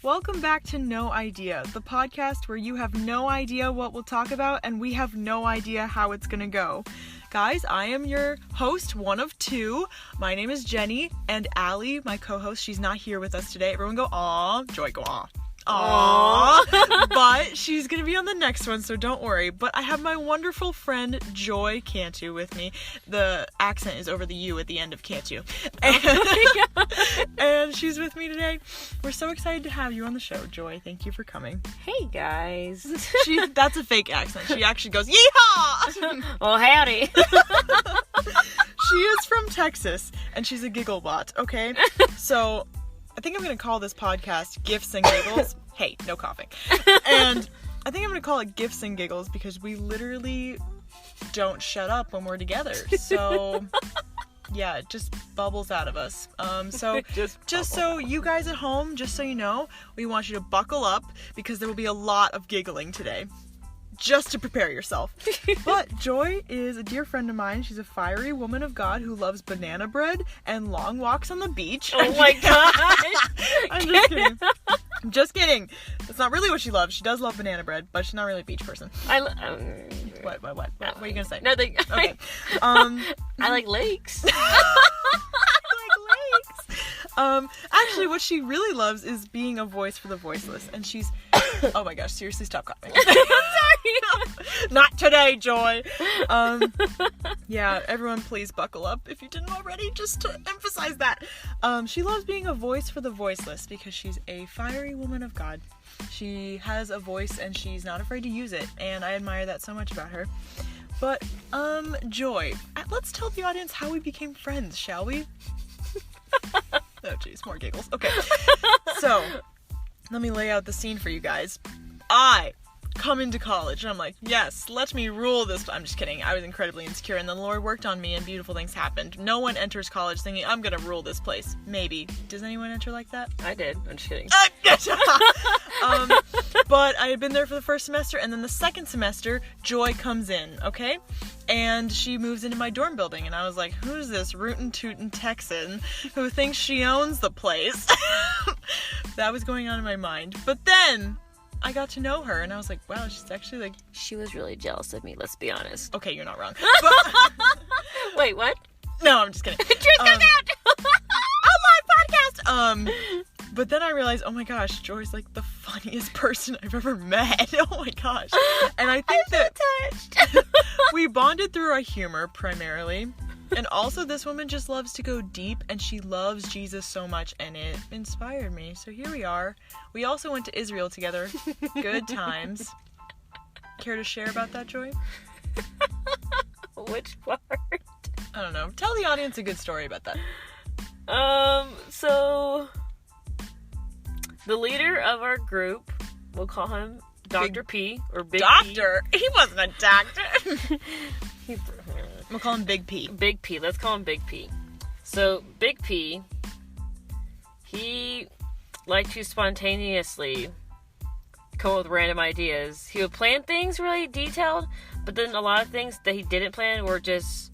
Welcome back to No Idea, the podcast where you have no idea what we'll talk about and we have no idea how it's gonna go. Guys, I am your host, one of two. My name is Jenny, and Allie, my co-host, she's not here with us today. Everyone go, aw. Joy, go, aw. Aww. But she's gonna be on the next one, so don't worry. But I have my wonderful friend Joy Cantú with me. The accent is over the U at the end of Cantú. And she's with me today. We're so excited to have you on the show, Joy. Thank you for coming. Hey guys. That's a fake accent. She actually goes, yeehaw! Well, howdy. She is from Texas, and she's a giggle bot, okay? So I think I'm going to call this podcast Gifts and Giggles. Hey, no coughing. And I think I'm going to call it Gifts and Giggles because we literally don't shut up when we're together. So yeah, it just bubbles out of us. So just so you guys at home, just so you know, we want you to buckle up because there will be a lot of giggling today. Just to prepare yourself. But Joy is a dear friend of mine. She's a fiery woman of God who loves banana bread and long walks on the beach. Oh my god. I'm just kidding. I'm just kidding. That's not really what she loves. She does love banana bread, but she's not really a beach person. What are you gonna say? Nothing. Okay. I like lakes. Actually, what she really loves is being a voice for the voiceless, and she's... Oh my gosh, seriously, stop coughing. I'm sorry. Not today, Joy. Yeah, everyone please buckle up if you didn't already, just to emphasize that. She loves being a voice for the voiceless because she's a fiery woman of God. She has a voice and she's not afraid to use it, and I admire that so much about her. But, Joy, let's tell the audience how we became friends, shall we? Oh jeez, more giggles. Okay, so let me lay out the scene for you guys. I come into college and I'm like, yes, let me rule this. I'm just kidding. I was incredibly insecure, and the Lord worked on me and beautiful things happened. No one enters college thinking, I'm gonna rule this place. Maybe. Does anyone enter like that? I did. I'm just kidding. But I had been there for the first semester, and then the second semester, Joy comes in, okay? And she moves into my dorm building, and I was like, who's this rootin' tootin' Texan who thinks she owns the place? That was going on in my mind. But then I got to know her, and I was like, wow, she's actually like... She was really jealous of me, let's be honest. Okay, you're not wrong. Wait, what? No, I'm just kidding. Truth comes out! On my podcast! But then I realized, oh my gosh, Joy's like the funniest person I've ever met. Oh my gosh. And I think touched. We bonded through our humor primarily. And also this woman just loves to go deep, and she loves Jesus so much, and it inspired me. So here we are. We also went to Israel together. Good times. Care to share about that, Joy? Which part? I don't know. Tell the audience a good story about that. So the leader of our group, we'll call him Dr. P, or Big Doctor? P. He wasn't a doctor. We'll call him Big P. Big P. Let's call him Big P. So, Big P, he liked to spontaneously come up with random ideas. He would plan things really detailed, but then a lot of things that he didn't plan were just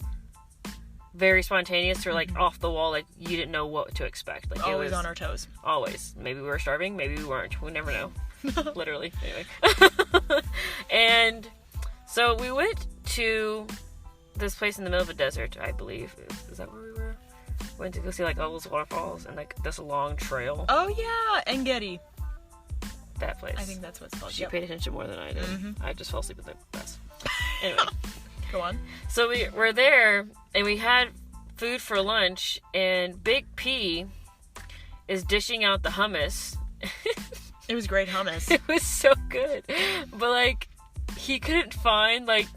very spontaneous or like off the wall, like you didn't know what to expect. Like always on our toes. Always. Maybe we were starving, maybe we weren't. We never know. Literally. Anyway. And so we went to this place in the middle of a desert, I believe. Is that where we were? Went to go see like all those waterfalls and like this long trail. Oh yeah, Engedi. That place. I think that's what it's called. She paid attention more than I did. Mm-hmm. I just fell asleep with the best. Anyway. Go on. So we were there and we had food for lunch, and Big P is dishing out the hummus. It was great hummus. It was so good. But like he couldn't find like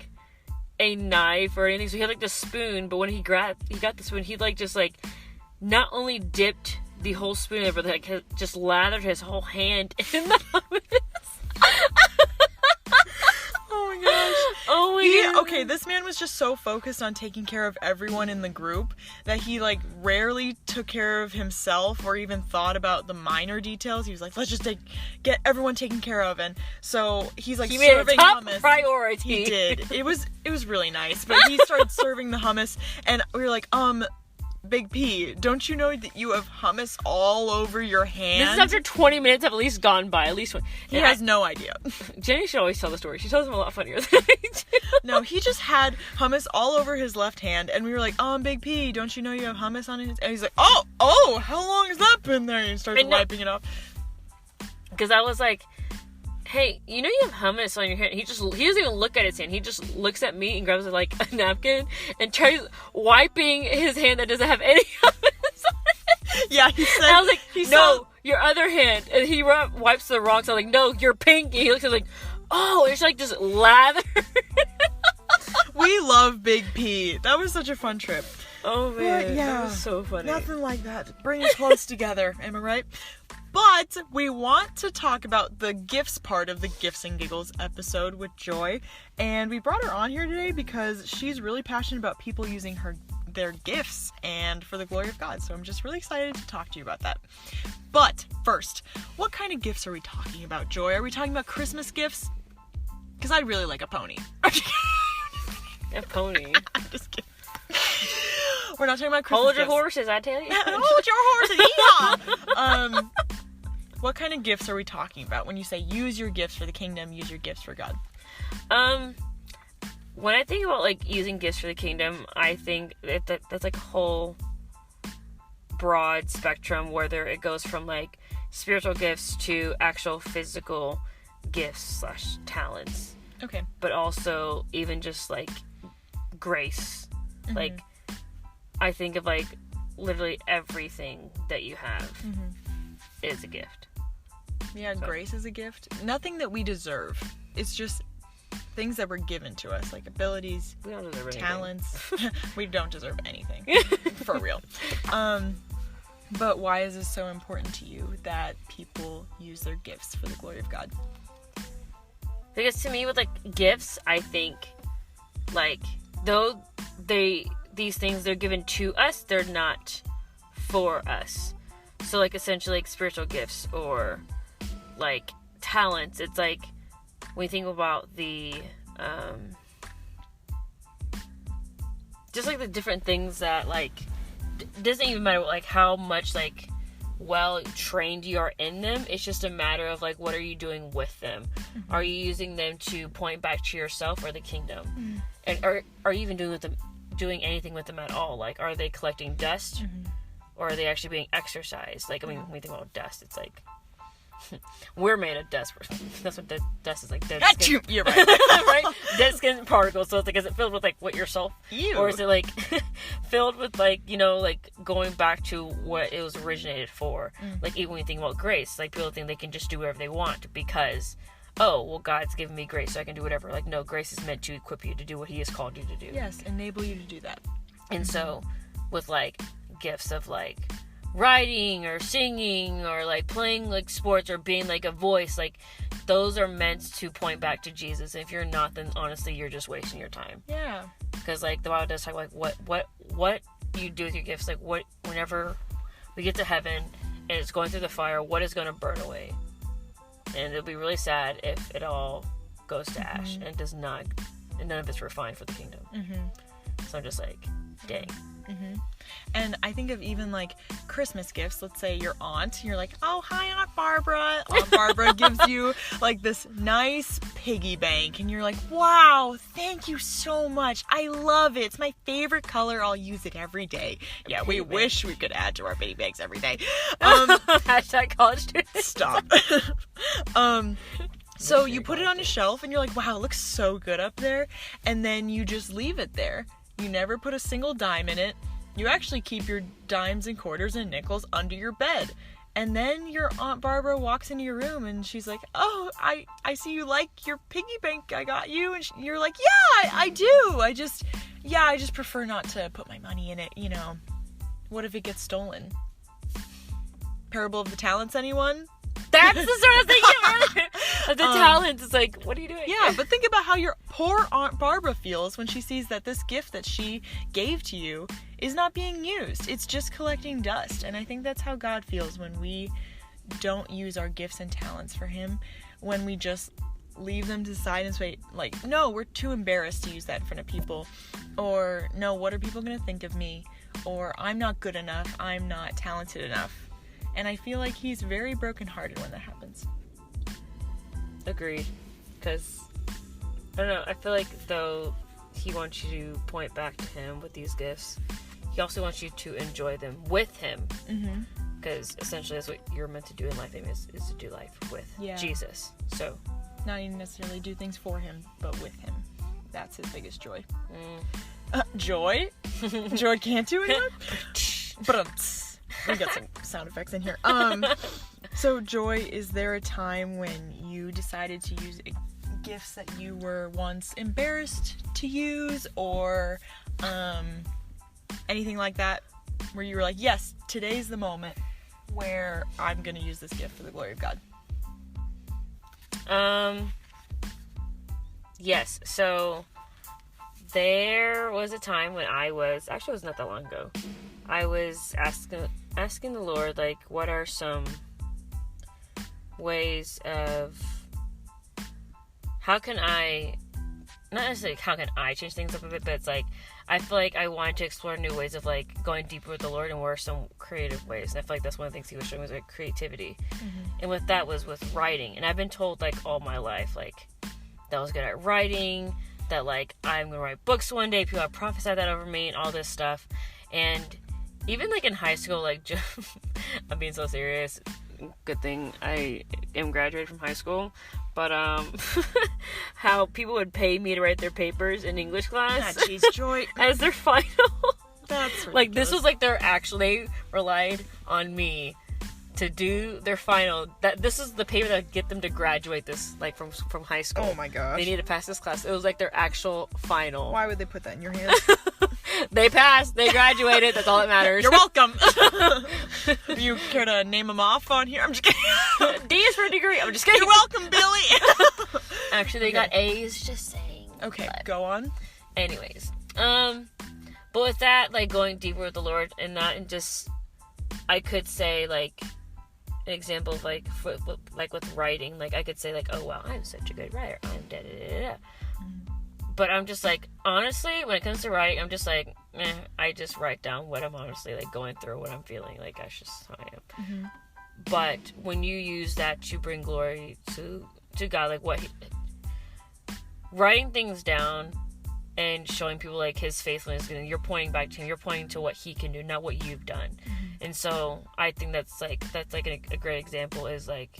a knife or anything, so he had like the spoon, but when he got the spoon, he like just like not only dipped the whole spoon in, but like just lathered his whole hand in the hummus. Oh my gosh. Oh my god. Okay, this man was just so focused on taking care of everyone in the group that he like rarely took care of himself or even thought about the minor details. He was like, let's just get everyone taken care of, and so he's like, he made serving a top hummus. priority. He did. It was really nice, but he started serving the hummus, and we were like, Big P, don't you know that you have hummus all over your hand? This is after 20 minutes have at least gone by. At least one. He has no idea. Jenny should always tell the story. She tells them a lot funnier than I do. No, he just had hummus all over his left hand, and we were like, Big P, don't you know you have hummus on his... And he's like, oh, how long has that been there? And he starts wiping it off. Because I was like, hey, you know you have hummus on your hand. He doesn't even look at his hand. He just looks at me and grabs like a napkin and tries wiping his hand that doesn't have any hummus on it. Yeah, he said... And I was like, no, your other hand. And he wipes the wrong side. I was like, no, your pinky. He looks at me like, oh, it's like just lather. We love Big P. That was such a fun trip. Oh, man. That was so funny. Nothing like that. Bring us close together. Am I right? But we want to talk about the gifts part of the Gifts and Giggles episode with Joy. And we brought her on here today because she's really passionate about people using their gifts and for the glory of God. So I'm just really excited to talk to you about that. But first, what kind of gifts are we talking about, Joy? Are we talking about Christmas gifts? Because I'd really like a pony. A pony? I'm just kidding. We're not talking about Christmas Hold your gifts. horses, I tell you. Hold your horses, yeah! What kind of gifts are we talking about when you say use your gifts for the kingdom, use your gifts for God? When I think about, like, using gifts for the kingdom, I think that's, like, a whole broad spectrum, whether it goes from, like, spiritual gifts to actual physical gifts / talents. Okay. But also even just, like, grace. Mm-hmm. Like, I think of, like, literally everything that you have is a gift. Yeah, so. Grace is a gift. Nothing that we deserve. It's just things that were given to us, like abilities, we don't deserve talents. We don't deserve anything. For real. But why is this so important to you that people use their gifts for the glory of God? Because to me, with, like, gifts, I think, like, though these things, they're given to us, they're not for us. So, like, essentially, like, spiritual gifts or, like, talents, it's like, when you think about the, just, like, the different things that, like, doesn't even matter, like, how much, like, well trained you are in them. It's just a matter of, like, what are you doing with them? Mm-hmm. Are you using them to point back to yourself or the kingdom? Mm-hmm. And are you even doing anything with them at all? Like, are they collecting dust? Or are they actually being exercised? Like, I mean, when we think about dust, it's like, we're made of dust. That's what dust is, like, dead skin. You're right. Right? Dead skin particles. So it's like, is it filled with, like, what yourself? Ew. Or is it, like, filled with, like, you know, like, going back to what it was originated for? Like, even when you think about grace, like, people think they can just do whatever they want because, oh, well, God's given me grace, so I can do whatever. Like, no, grace is meant to equip you to do what He has called you to do. Yes, enable you to do that. And so, with, like, gifts of, like, writing or singing or, like, playing, like, sports or being, like, a voice, like, those are meant to point back to Jesus. If you're not, then honestly you're just wasting your time. Yeah. Because, like, the Bible does talk, like, what you do with your gifts, like, whenever we get to heaven and it's going through the fire, what is going to burn away? And it'll be really sad if it all goes to ash and does not, and none of it's refined for the kingdom. So I'm just like, dang. And I think of even, like, Christmas gifts. Let's say your aunt, you're like, oh, hi, Aunt Barbara. Aunt Barbara gives you, like, this nice piggy bank, and you're like, wow, thank you so much. I love it. It's my favorite color. I'll use it every day. Yeah, we wish we could add to our piggy banks every day. Hashtag college students. Stop. So you put it on a shelf, and you're like, wow, it looks so good up there. And then you just leave it there. You never put a single dime in it. You actually keep your dimes and quarters and nickels under your bed. And then your Aunt Barbara walks into your room and she's like, oh, I see you like your piggy bank I got you. And you're like, yeah, I do. I just prefer not to put my money in it, you know. What if it gets stolen? Parable of the Talents, anyone? That's the sort of thing earlier. The talent is like, what are you doing? Yeah, but think about how your poor Aunt Barbara feels when she sees that this gift that she gave to you is not being used. It's just collecting dust. And I think that's how God feels when we don't use our gifts and talents for Him, when we just leave them to the side and say, like, no, we're too embarrassed to use that in front of people. Or, no, what are people going to think of me? or I'm not good enough, I'm not talented enough. And I feel like he's very brokenhearted when that happens. Agreed. Because, I don't know, I feel like though he wants you to point back to him with these gifts, he also wants you to enjoy them with him. Because essentially that's what you're meant to do in life, is to do life with Jesus. So, not even necessarily do things for him, but with him. That's his biggest joy. Joy? Joy Cantú in there? But we got some sound effects in here. So Joy, is there a time when you decided to use gifts that you were once embarrassed to use, or anything like that, where you were like, yes, today's the moment where I'm gonna use this gift for the glory of God? Yes, so there was a time when it was not that long ago, I was asking the Lord, like, what are some ways of, not necessarily how can I change things up a bit, but it's like, I feel like I wanted to explore new ways of, like, going deeper with the Lord, and what are some creative ways. And I feel like that's one of the things he was showing was, like, creativity. And with that was with writing. And I've been told, like, all my life, like, that I was good at writing, that, like, I'm going to write books one day, people have prophesied that over me, and all this stuff. And even, like, in high school, like, I'm being so serious, good thing I am graduated from high school, but, how people would pay me to write their papers in English class. Jeez, Joy. As their final. That's ridiculous. Like, this was, like, they relied on me to do their final. This is the paper that would get them to graduate this, like, from high school. Oh my gosh. They need to pass this class. It was, like, their actual final. Why would they put that in your hands? They passed. They graduated. That's all that matters. You're welcome. Do you care to name them off on here? I'm just kidding. D is for a degree. I'm just kidding. You're welcome, Billy. Actually, they got A's, just saying. Okay, but go on. Anyways. But with that, like, going deeper with the Lord and that, and just, I could say, like, an example of, like, with writing, like, I could say, like, oh, wow, I'm such a good writer. I'm da-da-da-da-da. But I'm just, like, honestly, when it comes to writing, I'm just, like, I just write down what I'm honestly, like, going through, what I'm feeling. Like, that's just how I am. But when you use that to bring glory to God, like, writing things down and showing people, like, his faithfulness, and you're pointing back to him, you're pointing to what he can do, not what you've done. And so I think that's a great example, is, like,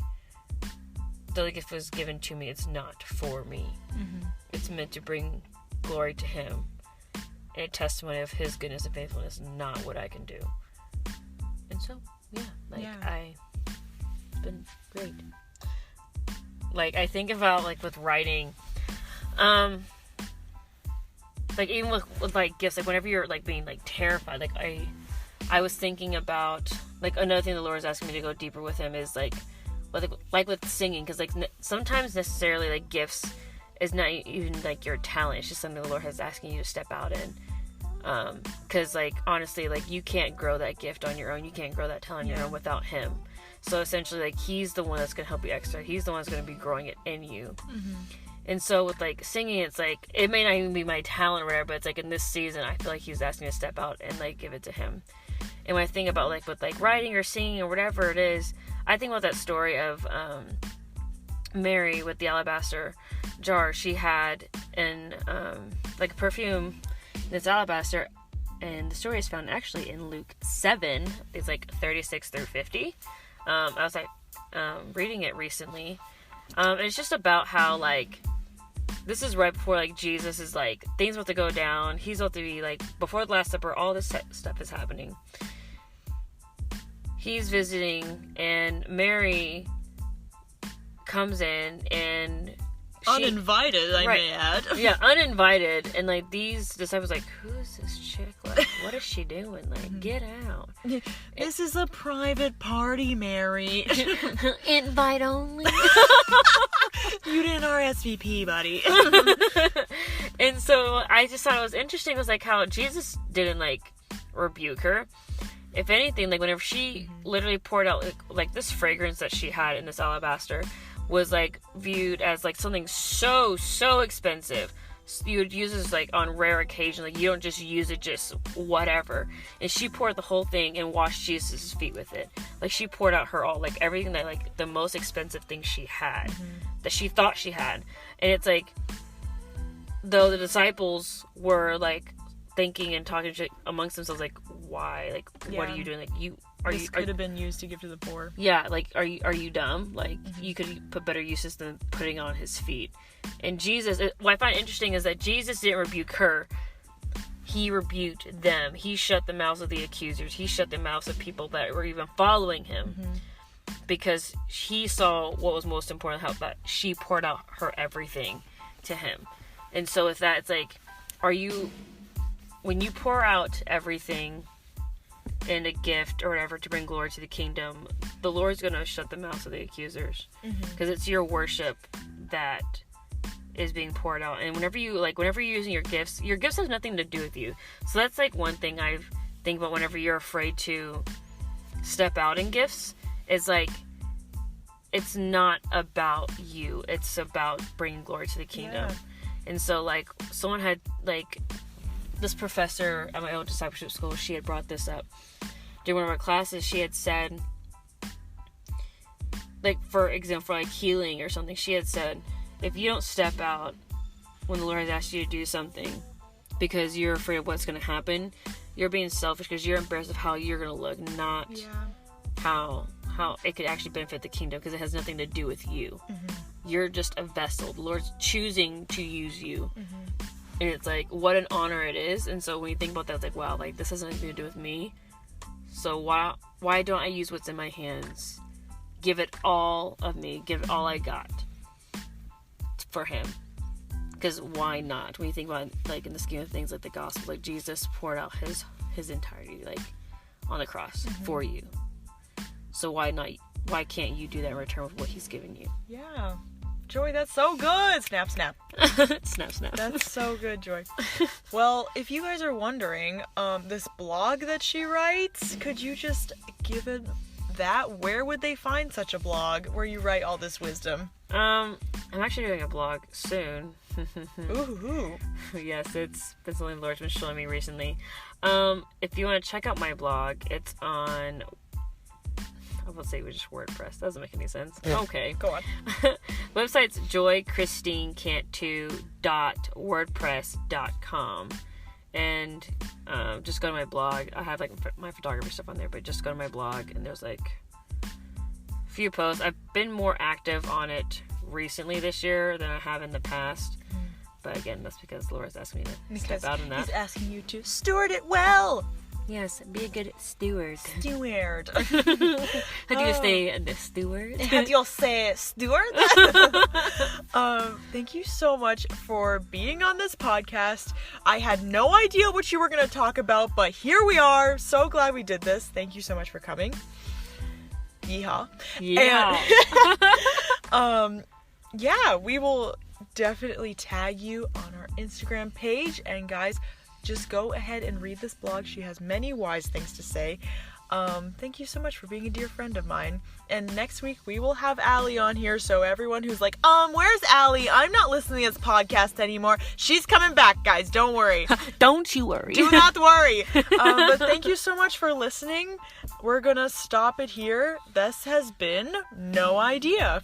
the gift was given to me, it's not for me. It's meant to bring glory to him, and a testimony of his goodness and faithfulness, not what I can do. And so, it's been great. Like, I think about, like, with writing, like, even with like, gifts, like, whenever you're, like, being, like, terrified, like, I was thinking about, like, another thing the Lord is asking me to go deeper with him is, like with singing, because, like, sometimes necessarily, like, gifts is not even, like, your talent, it's just something the Lord is asking you to step out in. Because, like, honestly, like, you can't grow that gift on your own, you can't grow that talent on your own without him. So essentially, like, he's the one that's going to help you extra, he's the one that's going to be growing it in you. And so with, like, singing, it's like, it may not even be my talent or whatever, but it's like, in this season, I feel like he's asking me to step out and, like, give it to him. And when I think about, like, with, like, writing or singing or whatever it is, I think about that story of Mary with the alabaster jar. She had like, a perfume in this alabaster, and the story is found actually in Luke 7. It's like 36 through 50. I was, like, reading it recently. And it's just about how, like, this is right before, like, Jesus is, like, things about to go down. He's about to be, like, before the Last Supper, all this stuff is happening. He's visiting, and Mary comes in, and uninvited, I may add. Yeah, uninvited, and, like, these disciples, like, who is this chick? Like, what is she doing? Like, get out. This is a private party, Mary. Invite only. You didn't RSVP, buddy. And so I just thought it was interesting, was, like, how Jesus didn't, like, rebuke her. If anything, like, whenever she literally poured out, like, this fragrance that she had in this alabaster was, like, viewed as, like, something so expensive, you would use this like on rare occasion. Like you don't just use it just whatever. And she poured the whole thing and washed Jesus' feet with it. Like she poured out her all, like everything that like the most expensive thing she had, that she thought she had. And it's like, though the disciples were like thinking and talking shit amongst themselves, like, why? Like, what are you doing? Like, this could have been used to give to the poor. Yeah, like, are you dumb? Like, you could put better uses than putting on his feet. And Jesus, what I find interesting is that Jesus didn't rebuke her. He rebuked them. He shut the mouths of the accusers. He shut the mouths of people that were even following him. Because he saw what was most important, how that she poured out her everything to him. And so with that, it's like, when you pour out everything in a gift or whatever to bring glory to the kingdom, the Lord's going to shut the mouths of the accusers. Because it's your worship that is being poured out. And whenever you're using your gifts have nothing to do with you. So that's like one thing I think about whenever you're afraid to step out in gifts, is like, it's not about you. It's about bringing glory to the kingdom. Yeah. And so, like, someone had, like, this professor at my old discipleship school, she had brought this up. During one of our classes, she had said, like, for example, for, like, healing or something, she had said, if you don't step out when the Lord has asked you to do something because you're afraid of what's going to happen, you're being selfish because you're embarrassed of how you're going to look, not how it could actually benefit the kingdom, because it has nothing to do with you. You're just a vessel. The Lord's choosing to use you. And it's like, what an honor it is. And so when you think about that, it's like, wow, like, this has nothing to do with me. So why don't I use what's in my hands? Give it all of me. Give it all I got for him. Because why not? When you think about, like, in the scheme of things, like the gospel, like, Jesus poured out his entirety, like, on the cross for you. So why not? Why can't you do that in return with what he's given you? Yeah. Joy, that's so good. Snap, snap. Snap, snap. That's so good, Joy. Well, if you guys are wondering, this blog that she writes, could you just give it that? Where would they find such a blog where you write all this wisdom? I'm actually doing a blog soon. Ooh. Yes, it's been something the Lord's been showing me recently. If you want to check out my blog, it's on, I will say, just WordPress. Doesn't make any sense. Okay. Go on. Website's joychristinecantú.wordpress.com. And just go to my blog. I have like my photography stuff on there, but just go to my blog and there's like a few posts. I've been more active on it recently this year than I have in the past. But again, that's because Laura's asked me to step out in that. He's asking you to steward it well. Yes, be a good steward. Steward. How do you say the steward? How do you say steward? Thank you so much for being on this podcast. I had no idea what you were going to talk about, but here we are. So glad we did this. Thank you so much for coming. Yeehaw. Yeah. And, yeah, we will definitely tag you on our Instagram page. And guys, just go ahead and read this blog. She has many wise things to say. Thank you so much for being a dear friend of mine. And next week we will have Allie on here. So everyone who's like, where's Allie? I'm not listening to this podcast anymore. She's coming back, guys. Don't worry. Don't you worry. Do not worry. But thank you so much for listening. We're gonna stop it here. This has been No Idea.